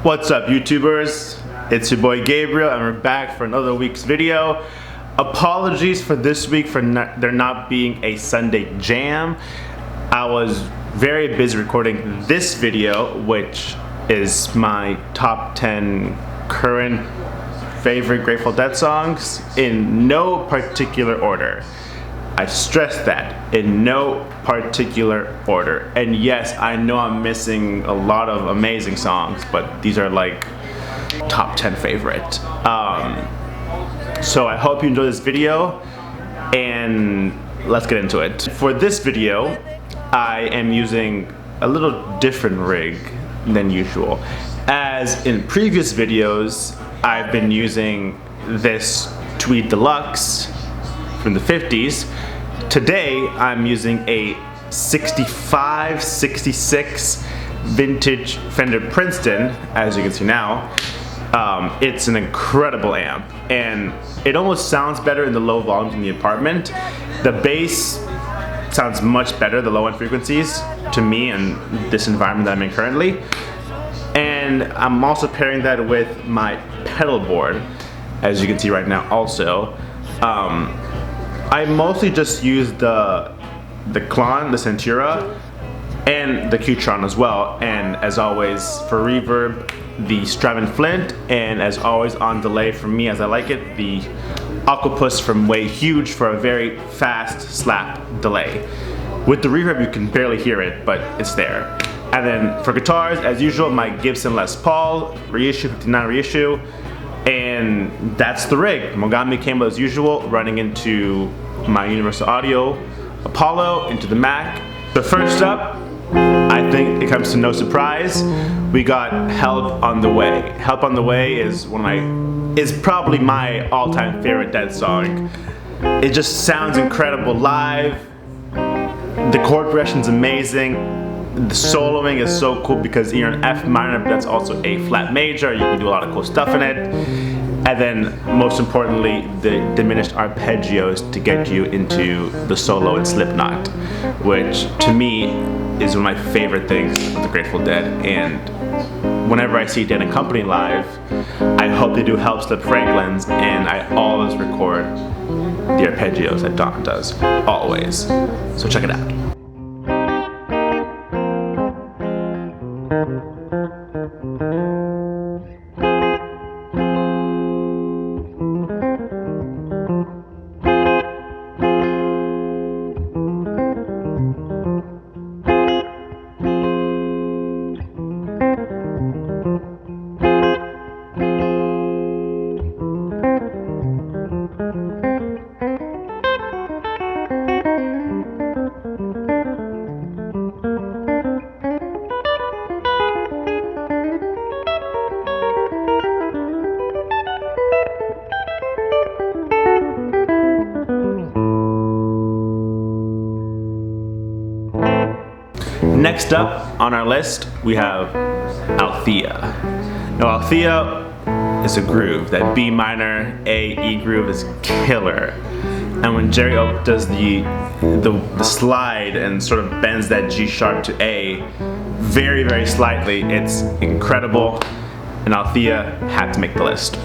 What's up, YouTubers? It's your boy Gabriel and we're back for another week's video. Apologies for this week for there not being a Sunday jam. I was very busy recording this video, which is my top 10 current favorite Grateful Dead songs in no particular order. I stress that, in no particular order. And yes, I know I'm missing a lot of amazing songs, but these are like top 10 favorite. So I hope you enjoy this video, and let's get into it. For this video, I am using a little different rig than usual. As in previous videos, I've been using this Tweed Deluxe from the 50s. Today I'm using a 65, 66 vintage Fender Princeton, as you can see now. It's an incredible amp, and it almost sounds better in the low volumes in the apartment. The bass sounds much better, the low end frequencies, to me in this environment that I'm in currently. And I'm also pairing that with my pedal board, as you can see right now also. I mostly just use the Clon, the Cenutra, and the Q-tron as well. And as always, for reverb, the Strymon Flint, and as always on delay for me as I like it, the Aqua from Way Huge for a very fast slap delay. With the reverb you can barely hear it, but it's there. And then for guitars, as usual, my Gibson Les Paul, reissue, 59 reissue. And that's the rig. Mogami Cables as usual, running into my Universal Audio Apollo, into the Mac. So first up, I think it comes to no surprise, we got Help on the Way. Help on the Way is probably my all-time favorite Dead song. It just sounds incredible live. The chord progression's amazing. The soloing is so cool because you're an F minor, but that's also a flat major. You can do a lot of cool stuff in it. And then, most importantly, the diminished arpeggios to get you into the solo in Slipknot, which to me is one of my favorite things with the Grateful Dead. And whenever I see Dead and Company live, I hope they do Help Slip Franklin's, and I always record the arpeggios that Don does, always. So check it out. Next up on our list, we have Althea. Now Althea is a groove. That B minor, A, E groove is killer. And when Jerry does the slide and sort of bends that G sharp to A very, very slightly, it's incredible. And Althea had to make the list.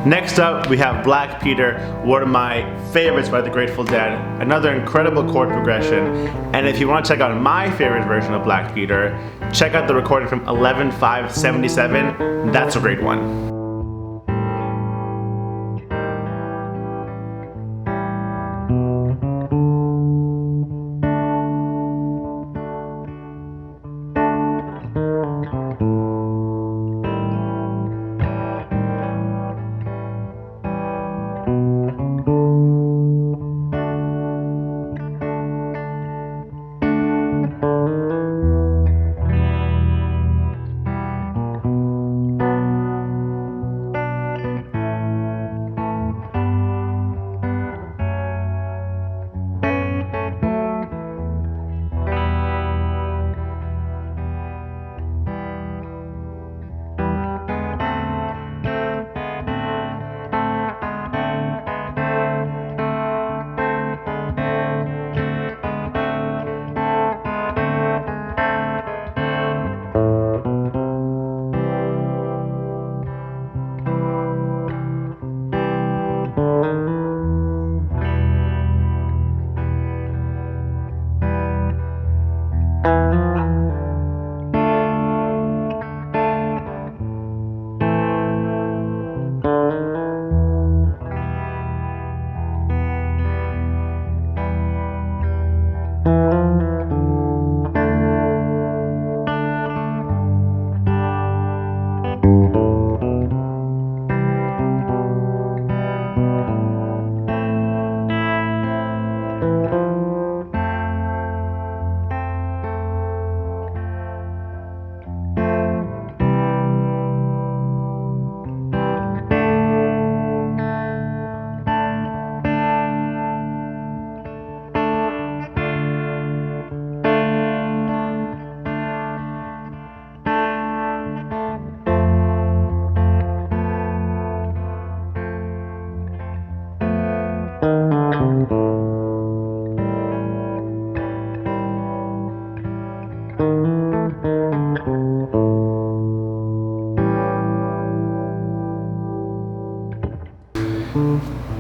Next up, we have Black Peter, one of my favorites by the Grateful Dead. Another incredible chord progression. And if you want to check out my favorite version of Black Peter, check out the recording from 11/5/77. That's a great one.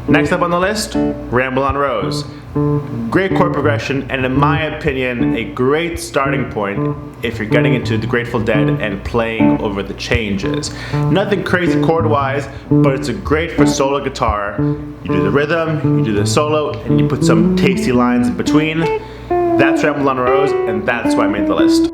Next up on the list, Ramblin Rose. Great chord progression, and in my opinion, a great starting point if you're getting into the Grateful Dead and playing over the changes. Nothing crazy chord-wise, but it's a great for solo guitar. You do the rhythm, you do the solo, and you put some tasty lines in between. That's Ramblin Rose, and that's why I made the list.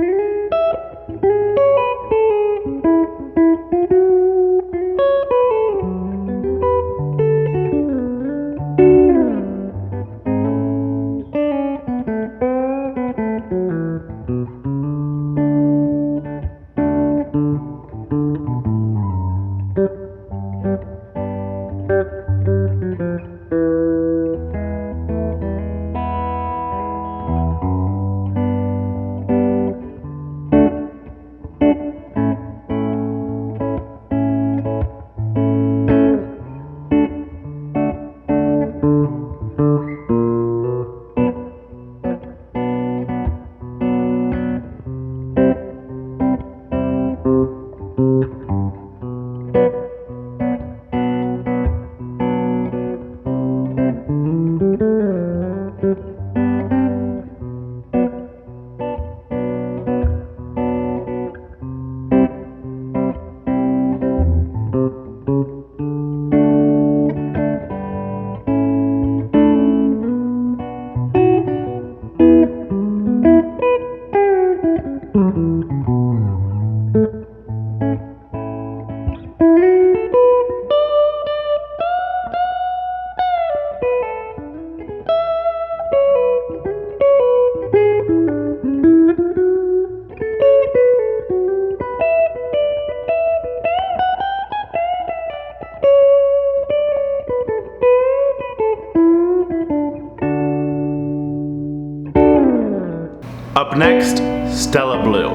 Up next, Stella Blue.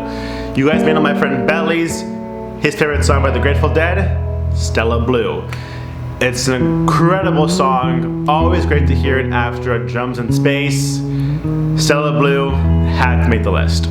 You guys may know my friend Belly's, his favorite song by the Grateful Dead, Stella Blue. It's an incredible song, always great to hear it after a Drums in Space. Stella Blue had to make the list.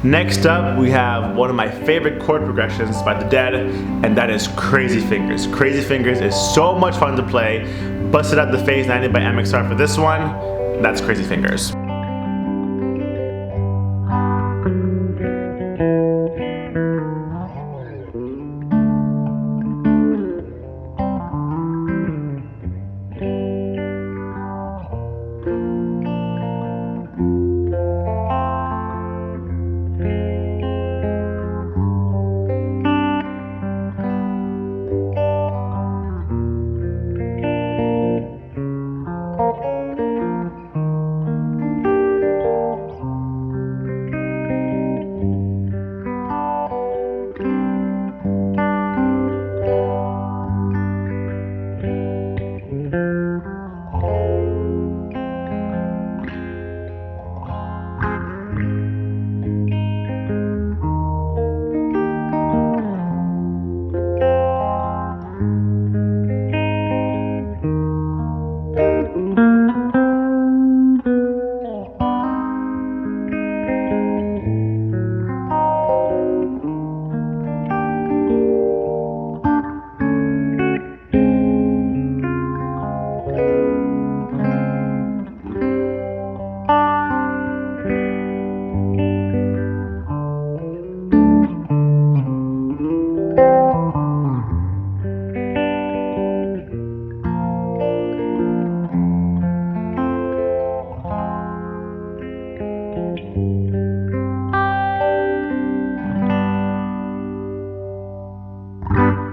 Next up, we have one of my favorite chord progressions by the Dead, and that is Crazy Fingers. Crazy Fingers is so much fun to play. Busted Out the Phase 90 by MXR for this one. That's Crazy Fingers.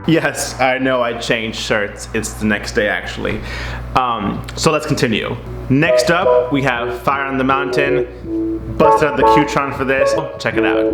Yes, I know I changed shirts. It's the next day actually. So let's continue. Next up, we have Fire on the Mountain. Busted out the Q-tron for this. Check it out.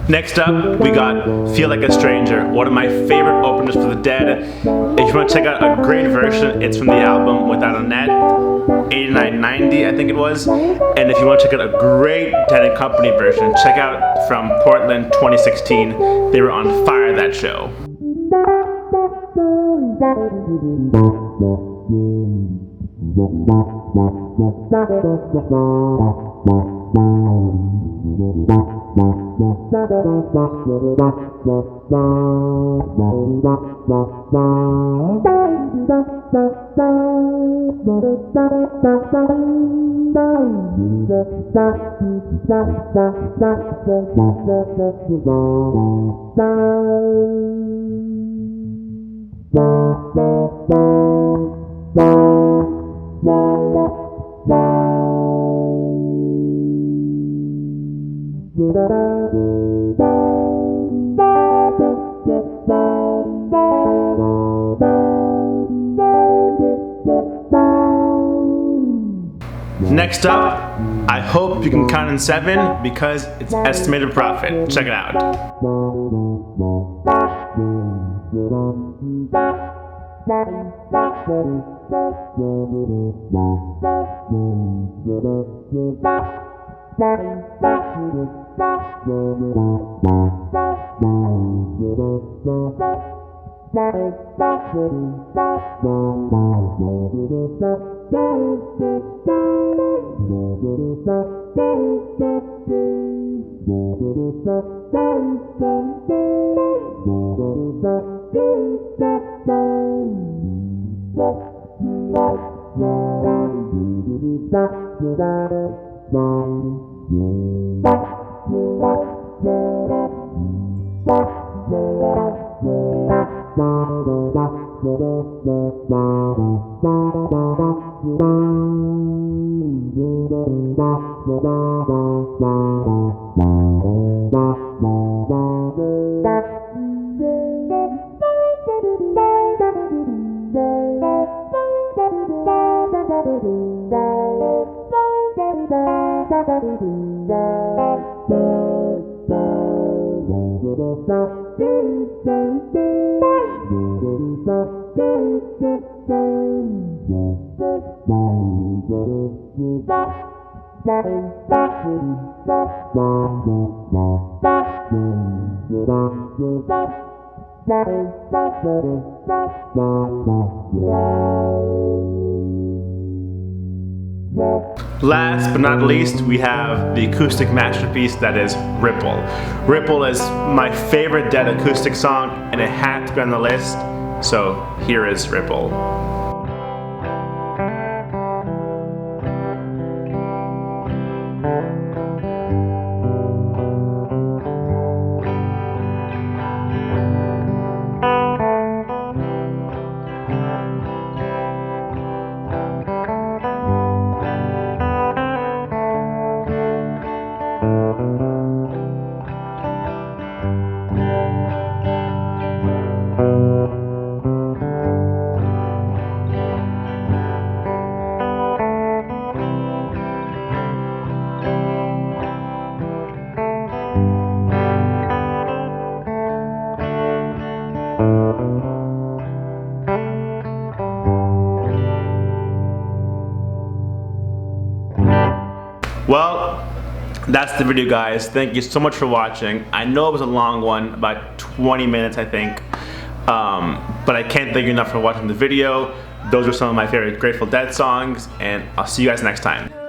Next up, we got Feel Like a Stranger, one of my favorite openers for the Dead. If you want to check out a great version, it's from the album Without a Net, 8990 I think it was. And if you want to check out a great Dead and Company version, check out from Portland 2016. They were on fire that show. Next up, I hope you can count in 7 because it's estimated profit. Check it out. Last but not least, we have the acoustic masterpiece that is Ripple. Ripple is my favorite Dead acoustic song, and it had to be on the list, so here is Ripple. Well, that's the video, guys. Thank you so much for watching. I know it was a long one, about 20 minutes I think, but I can't thank you enough for watching the video. Those are some of my favorite Grateful Dead songs, and I'll see you guys next time.